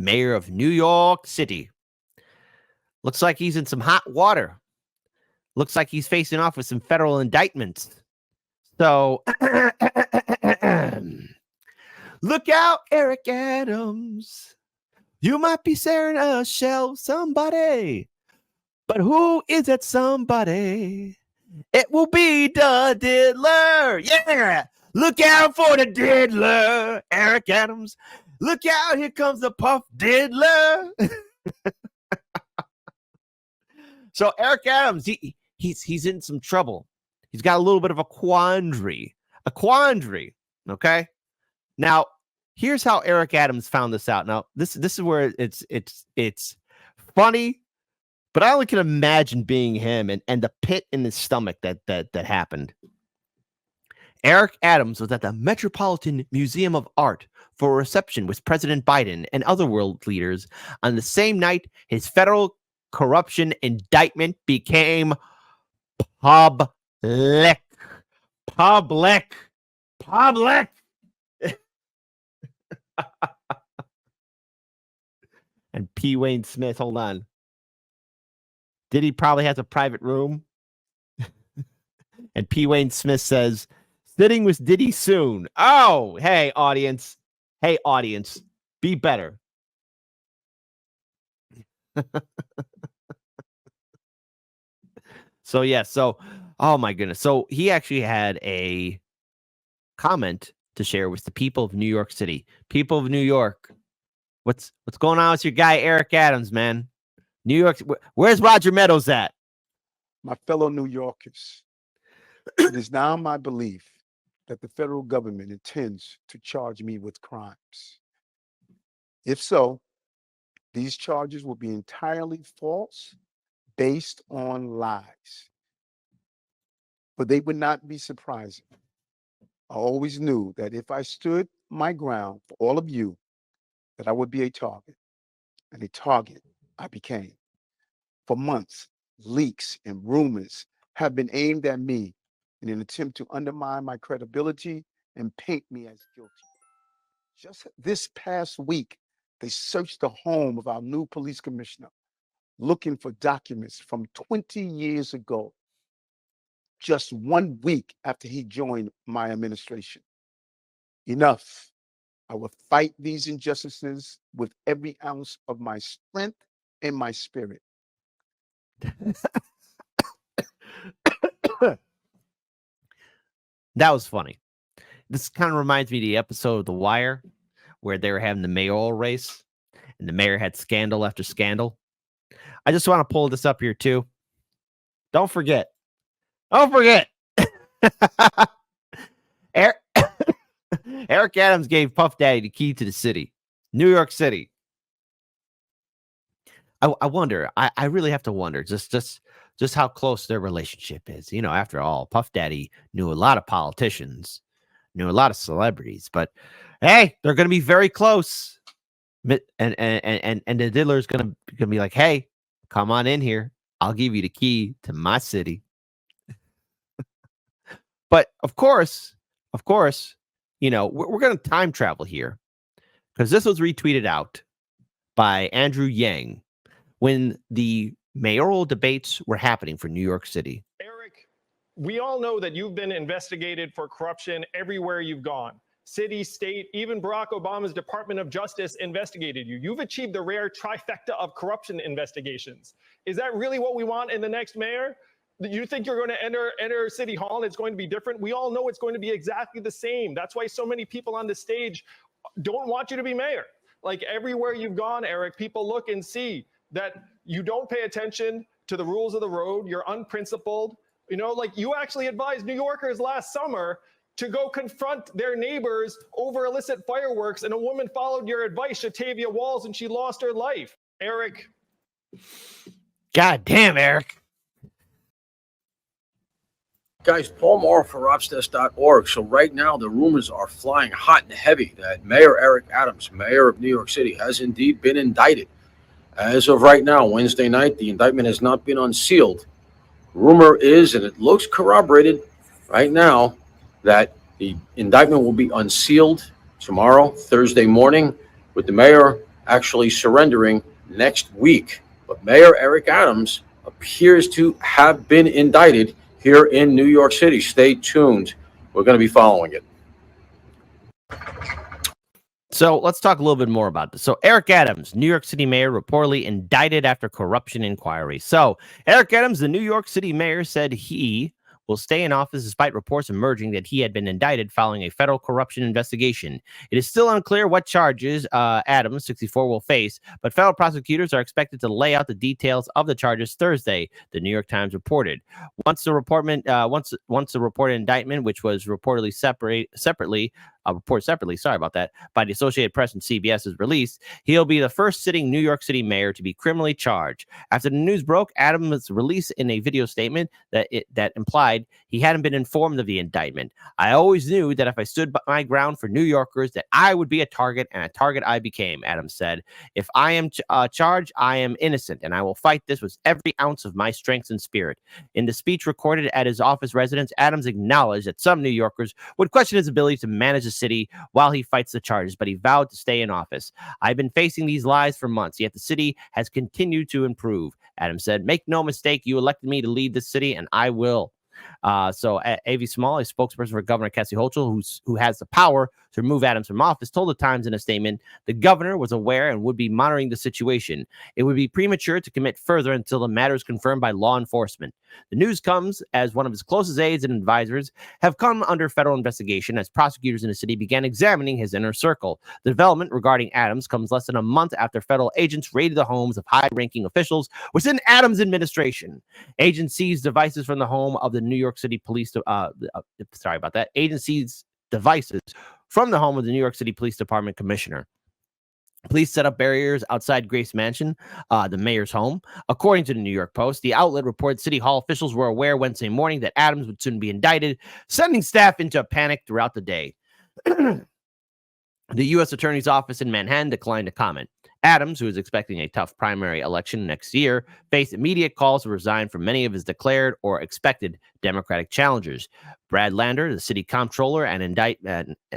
mayor of New York City. Looks like he's in some hot water. Looks like he's facing off with some federal indictments. So, look out, Eric Adams. You might be sharing a shell somebody. But who is that somebody? It will be the diddler. Yeah. Look out for the diddler, Eric Adams. Look out, here comes the puff diddler. So Eric Adams, he's in some trouble. He's got a little bit of a quandary. Okay. Now, here's how Eric Adams found this out. Now, this is where it's funny, but I only can imagine being him and the pit in his stomach that happened. Eric Adams was at the Metropolitan Museum of Art for a reception with President Biden and other world leaders on the same night his federal corruption indictment became public. And P. Wayne Smith, hold on. Diddy probably has a private room. And P. Wayne Smith says, sitting with Diddy soon. Oh, hey, audience. Hey, audience. Be better. So, oh my goodness. So he actually had a comment to share with the people of New York City. People of New York, what's going on with your guy, Eric Adams, man? New York, where's Roger Meadows at? My fellow New Yorkers, it is now my belief that the federal government intends to charge me with crimes. If so, these charges will be entirely false, based on lies. But they would not be surprising. I always knew that if I stood my ground for all of you, that I would be a target. And a target I became. For months, leaks and rumors have been aimed at me in an attempt to undermine my credibility and paint me as guilty. Just this past week, they searched the home of our new police commissioner, looking for documents from 20 years ago, just 1 week after he joined my administration. Enough. I will fight these injustices with every ounce of my strength and my spirit. That was funny. This kind of reminds me of the episode of The Wire where they were having the mayoral race and the mayor had scandal after scandal. I just want to pull this up here too. Don't forget. Eric Adams gave Puff Daddy the key to the city, New York City. I wonder. I really have to wonder just how close their relationship is. You know, after all, Puff Daddy knew a lot of politicians, knew a lot of celebrities, but hey, they're going to be very close. And the diddler's going to be like, hey, come on in here. I'll give you the key to my city. But of course, you know, we're going to time travel here because this was retweeted out by Andrew Yang when the mayoral debates were happening for New York City. Eric, we all know that you've been investigated for corruption everywhere you've gone. City, state, even Barack Obama's Department of Justice investigated you. You've achieved the rare trifecta of corruption investigations. Is that really what we want in the next mayor? You think you're going to enter City Hall and it's going to be different? We all know it's going to be exactly the same. That's why so many people on the stage don't want you to be mayor. Like everywhere you've gone, Eric, people look and see that you don't pay attention to the rules of the road. You're unprincipled. You know, like you actually advised New Yorkers last summer to go confront their neighbors over illicit fireworks, and a woman followed your advice, Shatavia Walls, and she lost her life. Eric. God damn, Eric. Guys, Paul Moore for Robsdesk.org. So right now, the rumors are flying hot and heavy that Mayor Eric Adams, mayor of New York City, has indeed been indicted. As of right now, Wednesday night, the indictment has not been unsealed. Rumor is, and it looks corroborated right now, that the indictment will be unsealed tomorrow, Thursday morning, with the mayor actually surrendering next week. But Mayor Eric Adams appears to have been indicted here in New York City. Stay tuned. We're going to be following it. So let's talk a little bit more about this. So Eric Adams, New York City mayor, reportedly indicted after corruption inquiry. So Eric Adams, the New York City mayor, said he will stay in office despite reports emerging that he had been indicted following a federal corruption investigation. It is still unclear what charges Adams, 64, will face, but federal prosecutors are expected to lay out the details of the charges Thursday, the New York Times reported. Once the reported indictment, which was reportedly separately, by the Associated Press and CBS is released, he'll be the first sitting New York City mayor to be criminally charged. After the news broke, Adams released in a video statement that implied he hadn't been informed of the indictment. I always knew that if I stood my ground for New Yorkers, that I would be a target, and a target I became, Adams said. If I am charged, I am innocent, and I will fight this with every ounce of my strength and spirit. In the speech recorded at his office residence, Adams acknowledged that some New Yorkers would question his ability to manage the city while he fights the charges, but he vowed to stay in office. I've been facing these lies for months, yet the city has continued to improve, Adams said. Make no mistake, you elected me to lead this city, and I will. So A.V. Small, a spokesperson for Governor Kathy Hochul, who has the power to remove Adams from office, told the Times in a statement, the governor was aware and would be monitoring the situation. It would be premature to commit further until the matter is confirmed by law enforcement. The news comes as one of his closest aides and advisors have come under federal investigation as prosecutors in the city began examining his inner circle. The development regarding Adams comes less than a month after federal agents raided the homes of high-ranking officials within Adams' administration. Agents seized devices from the home of the New York City Police. Agents seized devices from the home of the New York City Police Department commissioner. Police set up barriers outside Grace Mansion, the mayor's home. According to the New York Post, the outlet reported City Hall officials were aware Wednesday morning that Adams would soon be indicted, sending staff into a panic throughout the day. The U.S. Attorney's Office in Manhattan declined to comment. Adams, who is expecting a tough primary election next year, faced immediate calls to resign from many of his declared or expected Democratic challengers. Brad Lander, the city comptroller,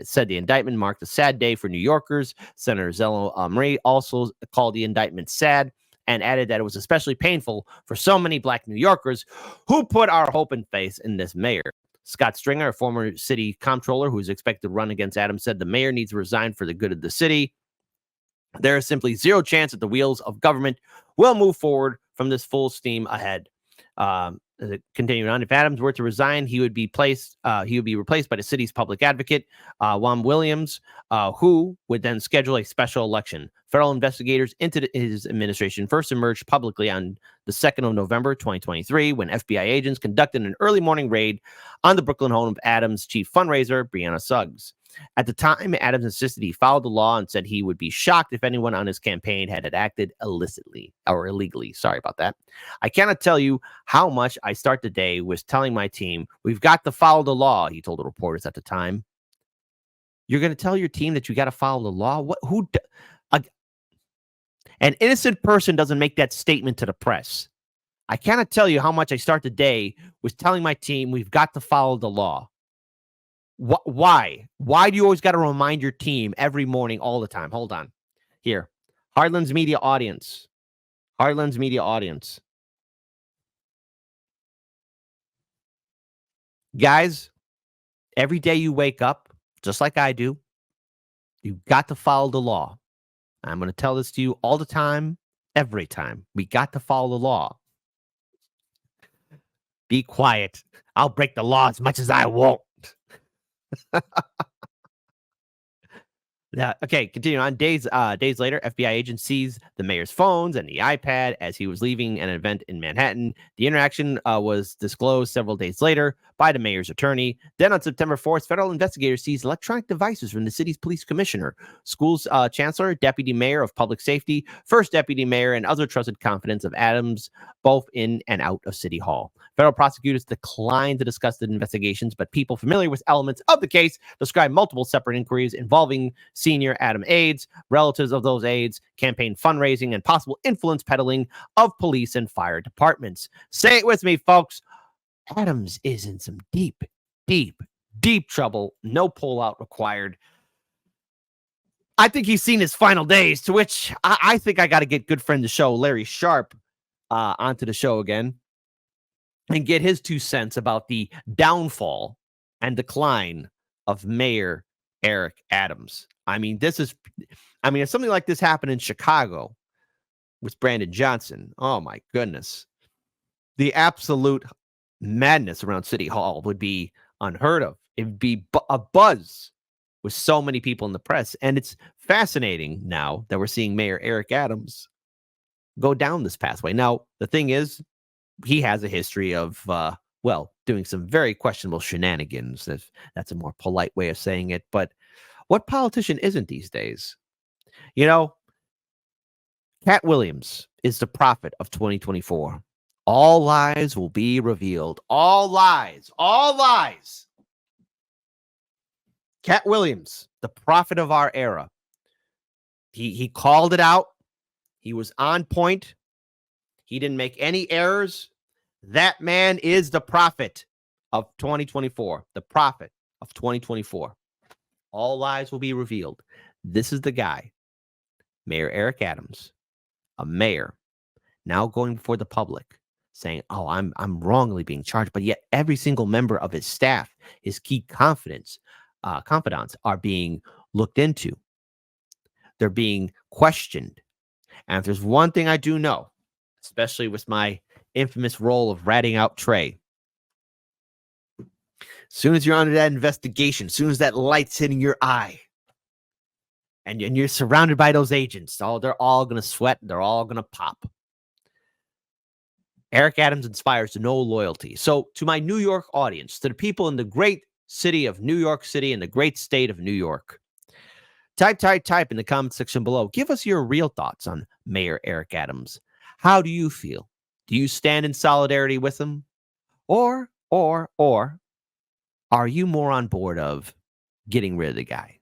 said the indictment marked a sad day for New Yorkers. Senator Zello Marie also called the indictment sad and added that it was especially painful for so many Black New Yorkers who put our hope and faith in this mayor. Scott Stringer, a former city comptroller who is expected to run against Adams, said the mayor needs to resign for the good of the city. There is simply zero chance that the wheels of government will move forward from this full steam ahead. Continuing on, if Adams were to resign, he would be replaced by the city's public advocate, Juan Williams, who would then schedule a special election. Federal investigators into his administration first emerged publicly on the 2nd of November, 2023, when FBI agents conducted an early morning raid on the Brooklyn home of Adams' chief fundraiser, Brianna Suggs. At the time, Adams insisted he followed the law and said he would be shocked if anyone on his campaign had acted illicitly or illegally. Sorry about that. I cannot tell you how much I start the day with telling my team, we've got to follow the law, he told the reporters at the time. You're going to tell your team that you got to follow the law? An innocent person doesn't make that statement to the press. I cannot tell you how much I start the day with telling my team, we've got to follow the law. Why? Why do you always got to remind your team every morning, all the time? Hold on. Here. Heartland's media audience. Heartland's media audience. Guys, every day you wake up, just like I do, you've got to follow the law. I'm going to tell this to you all the time, every time. We got to follow the law. Be quiet. I'll break the law as much as I want. Yeah. Okay. Continuing on. Days later, FBI agents seized the mayor's phones and the iPad as he was leaving an event in Manhattan. The interaction was disclosed several days later by the mayor's attorney. Then on September 4th, federal investigators seized electronic devices from the city's police commissioner, school's chancellor, deputy mayor of public safety, first deputy mayor, and other trusted confidants of Adams, both in and out of City Hall. Federal prosecutors declined to discuss the investigations, but people familiar with elements of the case described multiple separate inquiries involving senior Adam aides, relatives of those aides, campaign fundraising, and possible influence peddling of police and fire departments. Say it with me, folks. Adams is in some deep trouble. No pullout required. I think he's seen his final days, to which I think I got to get good friend of the show, Larry Sharp, onto the show again and get his 2 cents about the downfall and decline of Mayor Eric Adams. I mean, if something like this happened in Chicago with Brandon Johnson, oh my goodness, the absolute madness around City Hall would be unheard of. It would be a buzz with so many people in the press. And it's fascinating now that we're seeing Mayor Eric Adams go down this pathway. Now, the thing is, he has a history of, doing some very questionable shenanigans, if that's a more polite way of saying it. But what politician isn't these days? You know, Cat Williams is the prophet of 2024. All lies will be revealed. All lies. All lies. Cat Williams, the prophet of our era. He called it out. He was on point. He didn't make any errors. That man is the prophet of 2024. The prophet of 2024. All lies will be revealed. This is the guy, Mayor Eric Adams, a mayor, now going before the public, saying, "Oh, I'm wrongly being charged," but yet every single member of his staff, his key confidants, are being looked into. They're being questioned. And if there's one thing I do know, especially with my infamous role of ratting out Trey, as soon as you're under that investigation, as soon as that light's hitting your eye, and you're surrounded by those agents, they're all going to sweat. They're all going to pop. Eric Adams inspires no loyalty. So to my New York audience, to the people in the great city of New York City and the great state of New York, type in the comment section below. Give us your real thoughts on Mayor Eric Adams. How do you feel? Do you stand in solidarity with him? Or are you more on board of getting rid of the guy?